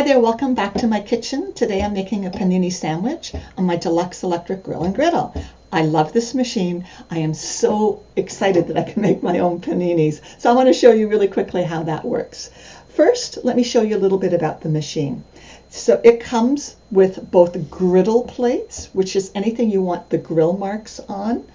Hi there, welcome back to my kitchen. Today I'm making a panini sandwich on my Deluxe Electric Grill and Griddle. I love this machine. I am so excited that I can make my own paninis. So I want to show you really quickly how that works. First, let me show you a little bit about the machine. So it comes with both griddle plates, which is anything you want the grill marks on,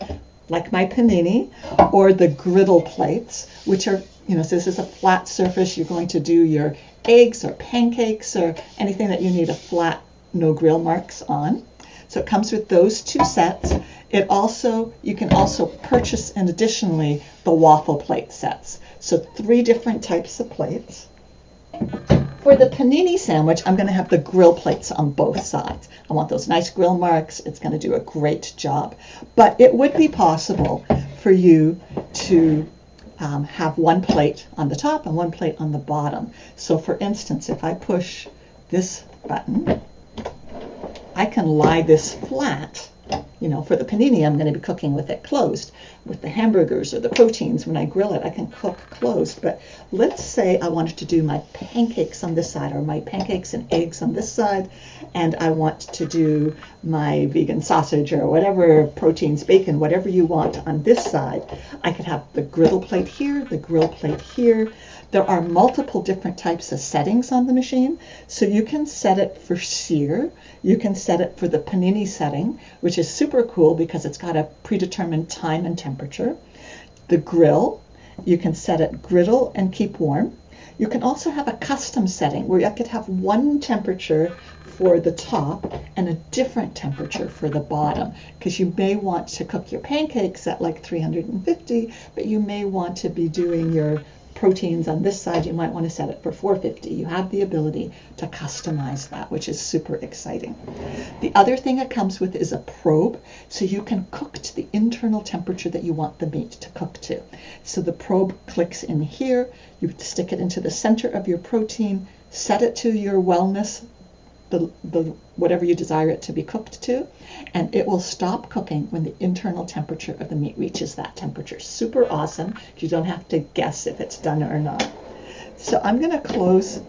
like my panini, or the griddle plates, which are, so this is a flat surface. You're going to do your eggs or pancakes or anything that you need a flat, no grill marks on. So it comes with those two sets. You can also purchase, and additionally, the waffle plate sets. So 3 different types of plates. For the panini sandwich, I'm going to have the grill plates on both sides. I want those nice grill marks. It's going to do a great job. But it would be possible for you to have one plate on the top and one plate on the bottom. So for instance, if I push this button, I can lie this flat. For the panini, I'm going to be cooking with it closed. With the hamburgers or the proteins, when I grill it, I can cook closed. But let's say I wanted to do my pancakes on this side, or my pancakes and eggs on this side, and I want to do my vegan sausage or whatever, proteins, bacon, whatever you want on this side. I could have the griddle plate here, the grill plate here. There are multiple different types of settings on the machine. So you can set it for sear. You can set it for the panini setting, which is super cool because it's got a predetermined time and temperature. The grill, you can set it griddle and keep warm. You can also have a custom setting where you could have one temperature for the top and a different temperature for the bottom, because you may want to cook your pancakes at like 350, but you may want to be doing your proteins on this side. You might want to set it for 450. You have the ability to customize that, which is super exciting. The other thing it comes with is a probe, so you can cook to the internal temperature that you want the meat to cook to. So the probe clicks in here, you stick it into the center of your protein, set it to your wellness, the whatever you desire it to be cooked to, and it will stop cooking when the internal temperature of the meat reaches that temperature. Super awesome. You don't have to guess if it's done or not. So I'm going to close.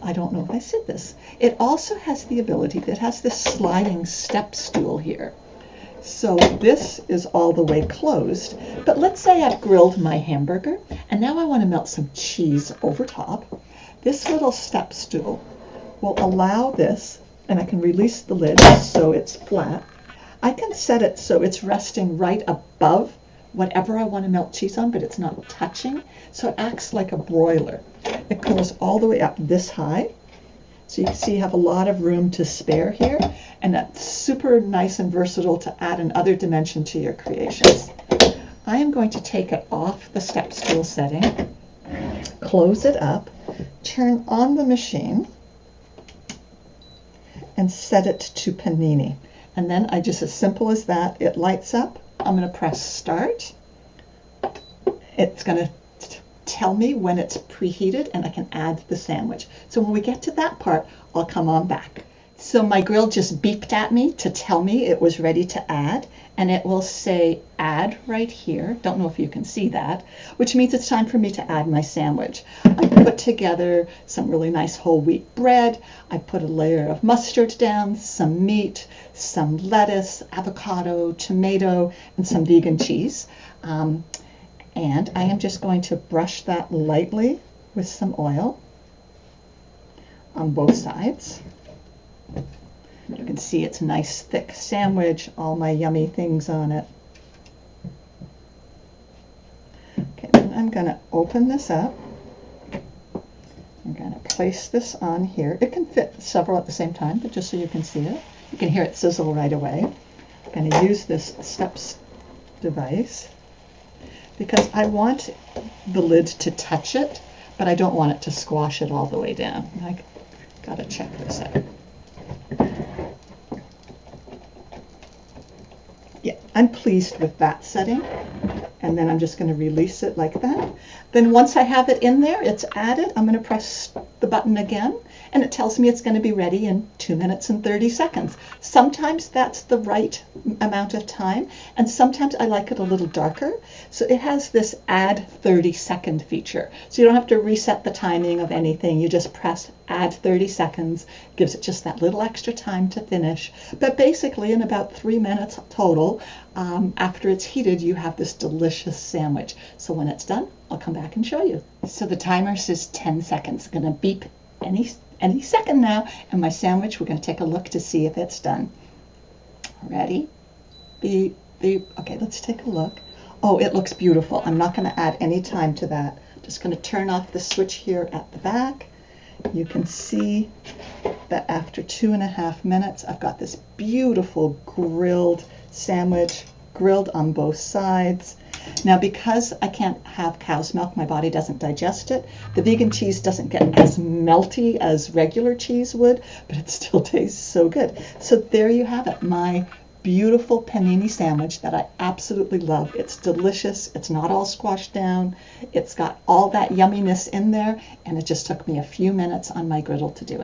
I don't know if I said this. It also has the ability that has this sliding step stool here. So this is all the way closed, but let's say I've grilled my hamburger and now I want to melt some cheese over top. This little step stool will allow this, and I can release the lid so it's flat. I can set it so it's resting right above whatever I want to melt cheese on, but it's not touching, so it acts like a broiler. It goes all the way up this high, so you can see you have a lot of room to spare here, and that's super nice and versatile to add another dimension to your creations. I am going to take it off the step stool setting, close it up, turn on the machine, and set it to panini. And then as simple as that, it lights up. I'm going to press start. It's going to tell me when it's preheated, and I can add the sandwich. So when we get to that part, I'll come on back. So my grill just beeped at me to tell me it was ready to add, and it will say add right here. Don't know if you can see that, which means it's time for me to add my sandwich. I put together some really nice whole wheat bread. I put a layer of mustard down, some meat, some lettuce, avocado, tomato, and some vegan cheese. And I am just going to brush that lightly with some oil on both sides. You can see it's a nice thick sandwich, all my yummy things on it. Okay, then I'm going to open this up. I'm going to place this on here. It can fit several at the same time, but just so you can see it. You can hear it sizzle right away. I'm going to use this steps device because I want the lid to touch it, but I don't want it to squash it all the way down. I got to check this out. Yeah, I'm pleased with that setting, and then I'm just going to release it like that. Then once I have it in there, it's added, I'm going to press the button again, and it tells me it's going to be ready in 2 minutes and 30 seconds. Sometimes that's the right amount of time, and sometimes I like it a little darker. So it has this add 30-second feature. So you don't have to reset the timing of anything. You just press add 30 seconds, gives it just that little extra time to finish. But basically in about 3 minutes total, after it's heated, you have this delicious sandwich. So when it's done, I'll come back and show you. So the timer says 10 seconds. It's going to beep any second now, and my sandwich, we're going to take a look to see if it's done. Ready? Beep, beep. Okay, let's take a look. Oh, it looks beautiful. I'm not going to add any time to that. Just going to turn off the switch here at the back. You can see that after 2.5 minutes, I've got this beautiful grilled sandwich, grilled on both sides. Now, because I can't have cow's milk, my body doesn't digest it. The vegan cheese doesn't get as melty as regular cheese would, but it still tastes so good. So there you have it, my beautiful panini sandwich that I absolutely love. It's delicious. It's not all squashed down. It's got all that yumminess in there, and it just took me a few minutes on my griddle to do it.